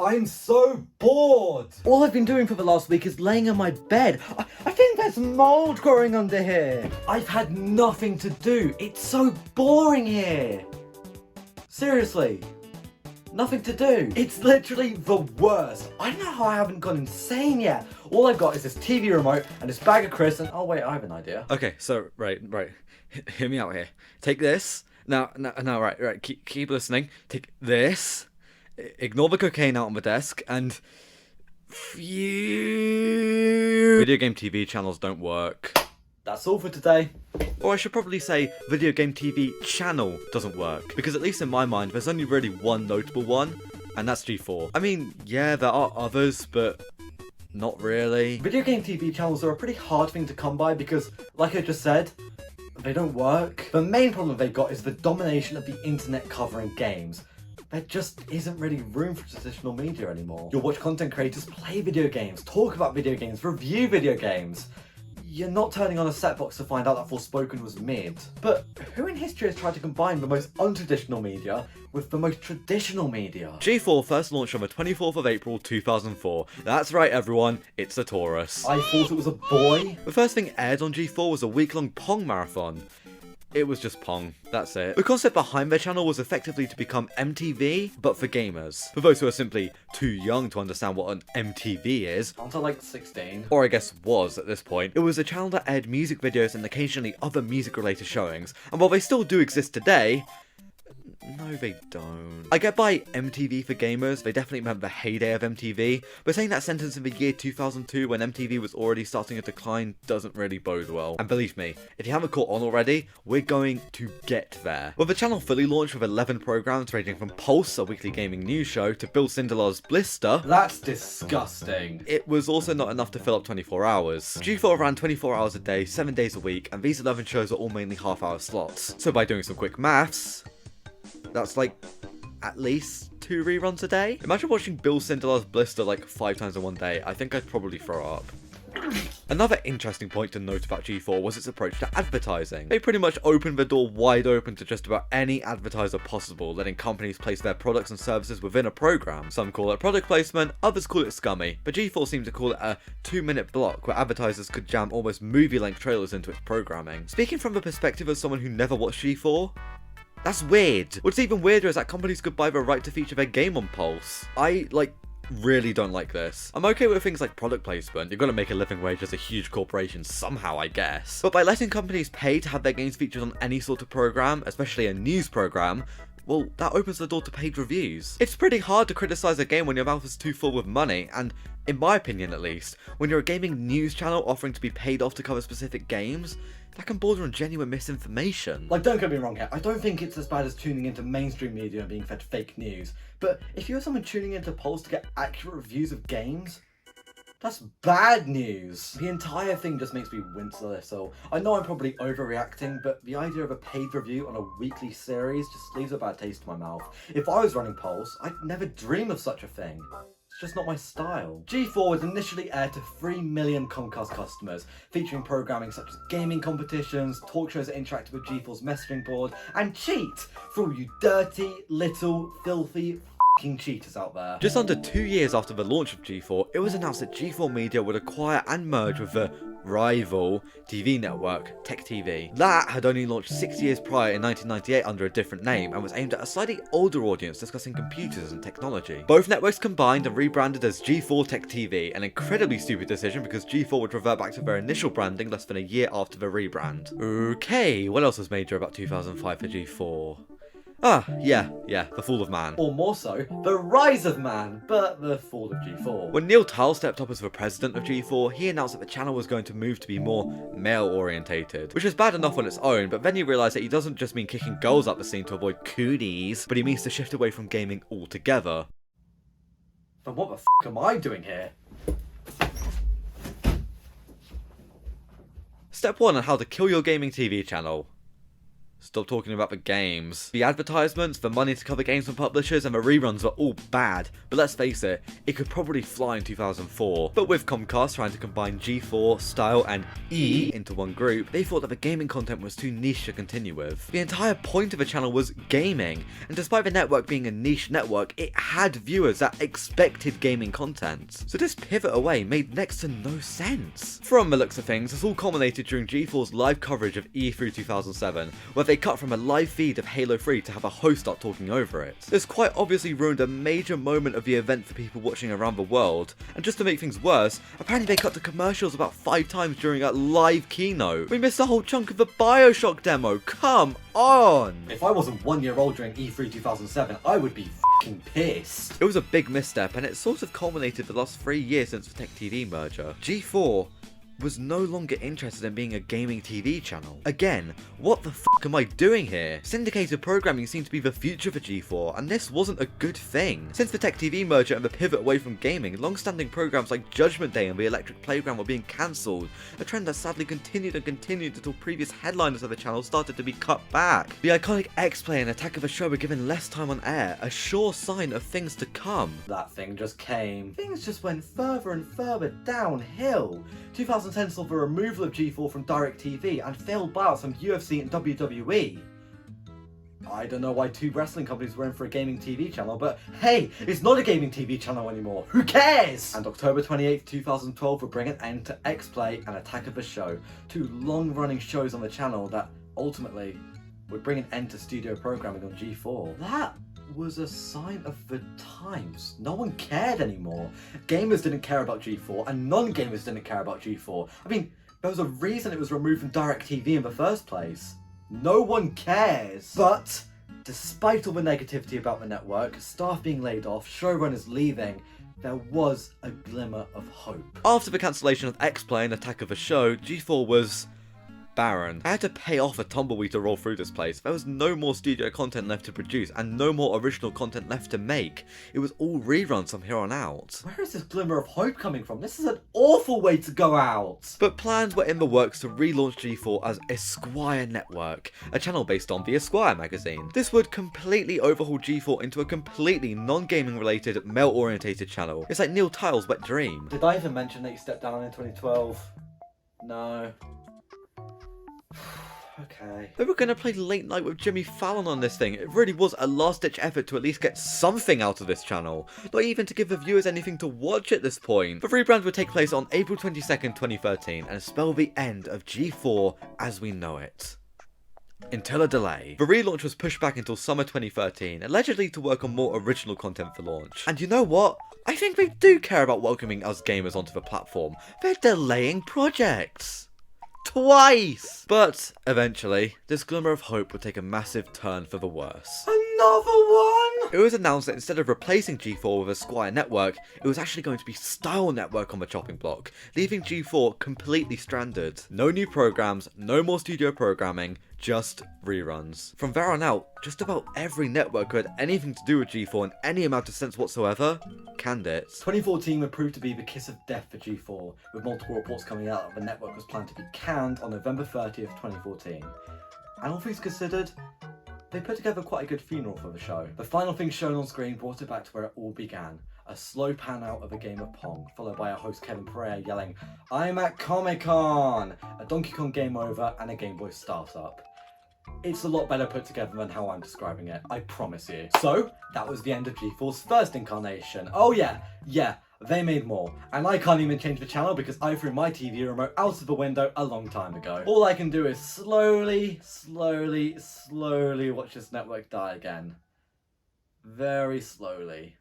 I'm so bored! All I've been doing for the last week is laying on my bed. I think there's mold growing under here. I've had nothing to do. It's so boring here. Seriously. Nothing to do. It's literally the worst. I don't know how I haven't gone insane yet. All I've got is this TV remote and this bag of crisps and... Oh wait, I have an idea. Okay, so, right. Hear me out here. Take this. Now, right. Keep listening. Take this. Ignore the cocaine out on the desk and... Phew. Video game TV channels don't work. That's all for today. Or I should probably say, video game TV channel doesn't work. Because at least in my mind, there's only really one notable one, and that's G4. I mean, yeah, there are others, but not really. Video game TV channels are a pretty hard thing to come by because, like I just said, they don't work. The main problem they've got is the domination of the internet covering games. There just isn't really room for traditional media anymore. You'll watch content creators play video games, talk about video games, review video games. You're not turning on a set box to find out that Forspoken was mid. But who in history has tried to combine the most untraditional media with the most traditional media? G4 first launched on the 24th of April 2004. That's right everyone, it's a Taurus. I thought it was a boy. The first thing aired on G4 was a week-long Pong marathon. It was just Pong, that's it. The concept behind their channel was effectively to become MTV, but for gamers. For those who are simply too young to understand what an MTV is. Aren't I like 16? Or I guess was at this point. It was a channel that aired music videos and occasionally other music related showings. And while they still do exist today, no, they don't. I get by MTV for gamers, they definitely meant the heyday of MTV, but saying that sentence in the year 2002 when MTV was already starting to decline doesn't really bode well. And believe me, if you haven't caught on already, we're going to get there. With the channel fully launched with 11 programs ranging from Pulse, a weekly gaming news show, to Bill Sindelar's Blister. That's disgusting. It was also not enough to fill up 24 hours. G4 ran 24 hours a day, 7 days a week, and these 11 shows are all mainly half-hour slots. So by doing some quick maths, that's like at least 2 reruns a day. Imagine watching Bill Sindelar's Blister like 5 times in one day. I think I'd probably throw up. Another interesting point to note about G4 was its approach to advertising. They pretty much opened the door wide open to just about any advertiser possible, letting companies place their products and services within a program. Some call it product placement, others call it scummy, but G4 seemed to call it a 2-minute block where advertisers could jam almost movie-length trailers into its programming. Speaking from the perspective of someone who never watched G4, that's weird. What's even weirder is that companies could buy the right to feature their game on Pulse. I, really don't like this. I'm okay with things like product placement. You've got to make a living wage as a huge corporation somehow, I guess. But by letting companies pay to have their games featured on any sort of program, especially a news program, well, that opens the door to paid reviews. It's pretty hard to criticize a game when your mouth is too full with money, and in my opinion at least, when you're a gaming news channel offering to be paid off to cover specific games, that can border on genuine misinformation. Don't get me wrong here, I don't think it's as bad as tuning into mainstream media and being fed fake news, but if you're someone tuning into polls to get accurate reviews of games, that's bad news. The entire thing just makes me wince a little. I know I'm probably overreacting, but the idea of a paid review on a weekly series just leaves a bad taste in my mouth. If I was running Pulse, I'd never dream of such a thing. It's just not my style. G4 was initially aired to 3 million Comcast customers, featuring programming such as gaming competitions, talk shows that interacted with G4's messaging board, and Cheat for all you dirty, little, filthy cheaters out there. Just under 2 years after the launch of G4, it was announced that G4 Media would acquire and merge with the rival TV network, Tech TV. That had only launched 6 years prior in 1998 under a different name and was aimed at a slightly older audience discussing computers and technology. Both networks combined and rebranded as G4 Tech TV, an incredibly stupid decision because G4 would revert back to their initial branding less than a year after the rebrand. Okay, what else was major about 2005 for G4? Yeah, The Fall of Man. Or more so, The Rise of Man, but The Fall of G4. When Neil Tile stepped up as the president of G4, he announced that the channel was going to move to be more male-orientated, which was bad enough on its own, but then he realised that he doesn't just mean kicking girls up the scene to avoid cooties, but he means to shift away from gaming altogether. Then what the f*** am I doing here? Step 1 on how to kill your gaming TV channel. Stop talking about the games. The advertisements, the money to cover games from publishers, and the reruns are all bad, but let's face it, it could probably fly in 2004. But with Comcast trying to combine G4, Style, and E into one group, they thought that the gaming content was too niche to continue with. The entire point of the channel was gaming, and despite the network being a niche network, it had viewers that expected gaming content. So this pivot away made next to no sense. From the looks of things, this all culminated during G4's live coverage of E3 2007, where they cut from a live feed of Halo 3 to have a host start talking over it. This quite obviously ruined a major moment of the event for people watching around the world, and just to make things worse, apparently they cut to commercials about 5 times during a live keynote. We missed a whole chunk of the Bioshock demo, come on! If I wasn't 1 year old during E3 2007, I would be f***ing pissed. It was a big misstep, and it sort of culminated the last 3 years since the Tech TV merger. G4 was no longer interested in being a gaming TV channel. Again, what the f*** am I doing here? Syndicated programming seemed to be the future for G4, and this wasn't a good thing. Since the Tech TV merger and the pivot away from gaming, long-standing programs like Judgment Day and The Electric Playground were being cancelled, a trend that sadly continued until previous headliners of the channel started to be cut back. The iconic X-Play and Attack of a Show were given less time on air, a sure sign of things to come. That thing just came. Things just went further and further downhill. 2010 saw the removal of G4 from DirecTV and failed buyouts from UFC and WWE. I don't know why 2 wrestling companies were in for a gaming TV channel, but hey, it's not a gaming TV channel anymore. Who cares? And October 28th, 2012 would bring an end to X-Play and Attack of the Show, 2 long-running shows on the channel that ultimately would bring an end to studio programming on G4. That was a sign of the times. No one cared anymore. Gamers didn't care about G4 and non-gamers didn't care about G4. I mean, there was a reason it was removed from DirecTV in the first place. No one cares. But despite all the negativity about the network, staff being laid off, showrunners leaving, there was a glimmer of hope. After the cancellation of X-Play and Attack of the Show, G4 was barren. I had to pay off a tumbleweed to roll through this place. There was no more studio content left to produce and no more original content left to make. It was all reruns from here on out. Where is this glimmer of hope coming from? This is an awful way to go out. But plans were in the works to relaunch G4 as Esquire Network, a channel based on the Esquire magazine. This would completely overhaul G4 into a completely non-gaming related, male-orientated channel. It's like Neil Tile's wet dream. Did I even mention that you stepped down in 2012? No. Okay. They were going to play Late Night with Jimmy Fallon on this thing. It really was a last-ditch effort to at least get something out of this channel. Not even to give the viewers anything to watch at this point. The rebrand would take place on April 22nd, 2013 and spell the end of G4 as we know it. Until a delay. The relaunch was pushed back until summer 2013, allegedly to work on more original content for launch. And you know what? I think they do care about welcoming us gamers onto the platform. They're delaying projects. Twice! But eventually, this glimmer of hope would take a massive turn for the worse. Another one? It was announced that instead of replacing G4 with Esquire Network, it was actually going to be Style Network on the chopping block, leaving G4 completely stranded. No new programs, no more studio programming, just reruns. From there on out, just about every network who had anything to do with G4 in any amount of sense whatsoever canned it. 2014 would prove to be the kiss of death for G4, with multiple reports coming out that the network was planned to be canned on November 30th, 2014. And all things considered, they put together quite a good funeral for the show. The final thing shown on screen brought it back to where it all began. A slow pan out of a game of Pong, followed by our host Kevin Pereira yelling, "I'm at Comic-Con!" A Donkey Kong game over and a Game Boy startup. It's a lot better put together than how I'm describing it, I promise you. So, that was the end of G4's first incarnation. Oh yeah, they made more. And I can't even change the channel because I threw my TV remote out of the window a long time ago. All I can do is slowly watch this network die again. Very slowly.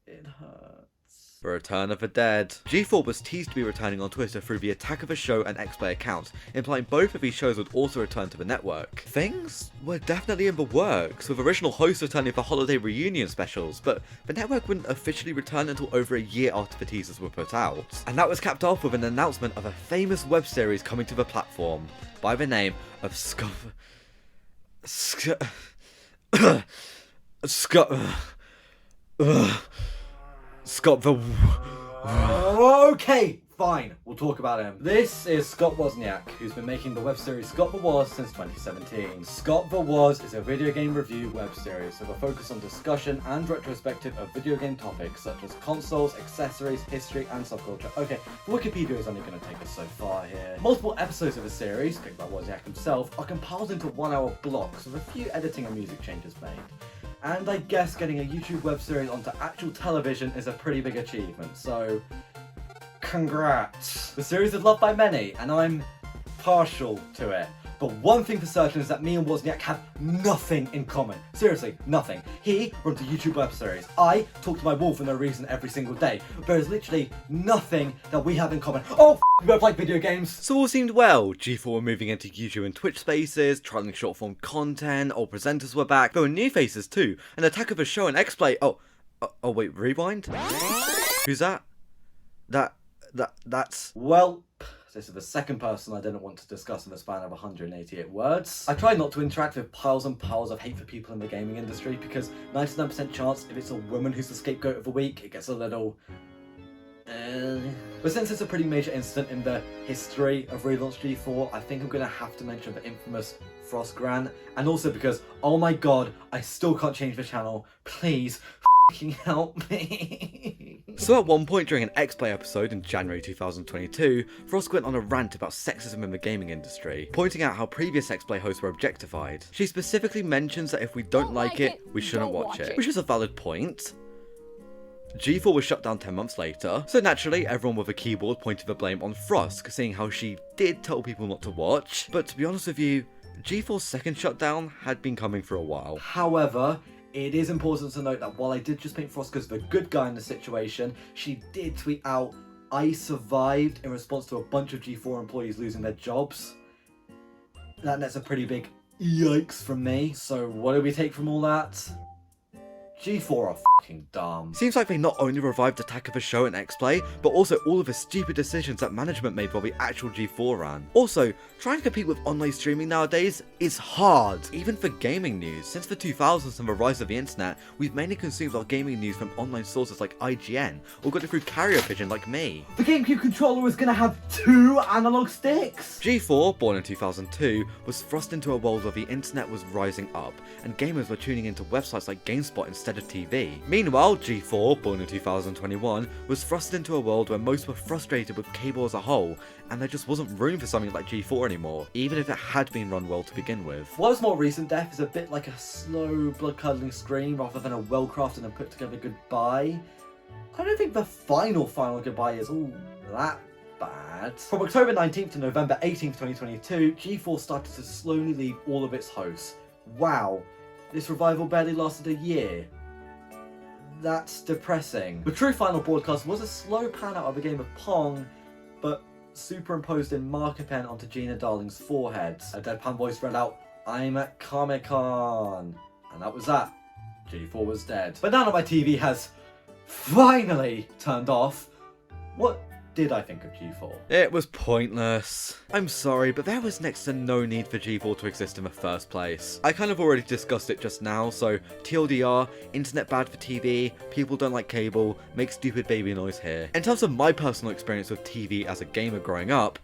It hurts. The Return of the Dead. G4 was teased to be returning on Twitter through the Attack of a Show and X-Play accounts, implying both of these shows would also return to the network. Things were definitely in the works, with original hosts returning for holiday reunion specials, but the network wouldn't officially return until over a year after the teasers were put out. And that was capped off with an announcement of a famous web series coming to the platform, by the name of Scott the... Okay, Fine, we'll talk about him. This is Scott Wozniak, who's been making the web series Scott the Woz since 2017. Scott the Woz is a video game review web series with a focus on discussion and retrospective of video game topics such as consoles, accessories, history, and subculture. Okay, Wikipedia is only going to take us so far here. Multiple episodes of the series, picked by Wozniak himself, are compiled into 1-hour blocks with a few editing and music changes made. And I guess getting a YouTube web series onto actual television is a pretty big achievement, so congrats. The series is loved by many, and I'm partial to it. But one thing for certain is that me and Wozniak have nothing in common. Seriously, nothing. He runs a YouTube web series. I talk to my wall for no reason every single day. There's literally nothing that we have in common. Oh, we both like video games. So all seemed well. G4 were moving into YouTube and Twitch spaces, trialing short form content, old presenters were back. There were new faces too. An attack of a show and X-Play. Oh wait, rewind? Who's that? That's... Well, this is the second person I didn't want to discuss in the span of 188 words. I try not to interact with piles and piles of hate for people in the gaming industry because 99% chance if it's a woman who's the scapegoat of the week, it gets a little... But since it's a pretty major incident in the history of relaunch G4, I think I'm going to have to mention the infamous Frost Gran, and also because, oh my god, I still can't change the channel. Please, help me. So at one point during an X-Play episode in January 2022, Frost went on a rant about sexism in the gaming industry, pointing out how previous X-Play hosts were objectified. She specifically mentions that if we don't like it, we shouldn't watch it, which is a valid point. G4 was shut down 10 months later, so naturally everyone with a keyboard pointed the blame on Frost, seeing how she did tell people not to watch. But to be honest with you, G4's second shutdown had been coming for a while. However, it is important to note that while I did just paint Frost as the good guy in the situation, she did tweet out, "I survived," in response to a bunch of G4 employees losing their jobs. That's a pretty big yikes from me. So what do we take from all that? G4 are fucking dumb. Seems like they not only revived Attack of a Show and X-Play, but also all of the stupid decisions that management made while the actual G4 ran. Also, trying to compete with online streaming nowadays is hard, even for gaming news. Since the 2000s and the rise of the internet, we've mainly consumed our gaming news from online sources like IGN, or got it through carrier pigeon like me. The GameCube controller was gonna have 2 analog sticks! G4, born in 2002, was thrust into a world where the internet was rising up, and gamers were tuning into websites like GameSpot instead of TV. Meanwhile, G4, born in 2021, was thrust into a world where most were frustrated with cable as a whole, and there just wasn't room for something like G4 anymore, even if it had been run well to begin with. Whilst more recent death is a bit like a slow, blood-curdling scream rather than a well-crafted and put-together goodbye, I don't think the final goodbye is all that bad. From October 19th to November 18th, 2022, G4 started to slowly leave all of its hosts. Wow, this revival barely lasted a year. That's depressing. The true final broadcast was a slow pan out of a game of Pong, but superimposed in marker pen onto Gina Darling's forehead. A deadpan voice read out, "I'm at Comic-Con." And that was that. G4 was dead. But now that my TV has finally turned off, what did I think of G4? It was pointless. I'm sorry, but there was next to no need for G4 to exist in the first place. I kind of already discussed it just now, so TLDR, internet bad for TV, people don't like cable, make stupid baby noise here. In terms of my personal experience with TV as a gamer growing up,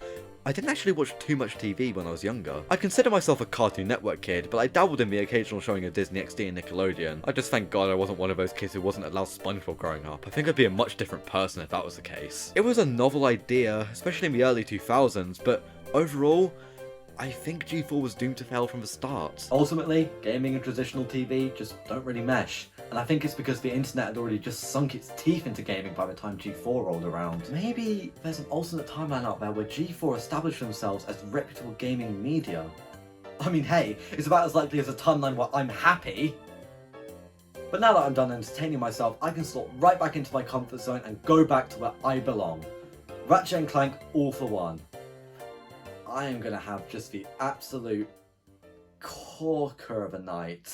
I didn't actually watch too much TV when I was younger. I consider myself a Cartoon Network kid, but I dabbled in the occasional showing of Disney XD and Nickelodeon. I just thank God I wasn't one of those kids who wasn't allowed SpongeBob growing up. I think I'd be a much different person if that was the case. It was a novel idea, especially in the early 2000s, but overall, I think G4 was doomed to fail from the start. Ultimately, gaming and traditional TV just don't really mesh. And I think it's because the internet had already just sunk its teeth into gaming by the time G4 rolled around. Maybe there's an alternate timeline out there where G4 established themselves as reputable gaming media. I mean, hey, it's about as likely as a timeline where I'm happy. But now that I'm done entertaining myself, I can slot right back into my comfort zone and go back to where I belong. Ratchet and Clank all for one. I am gonna have just the absolute corker of a night.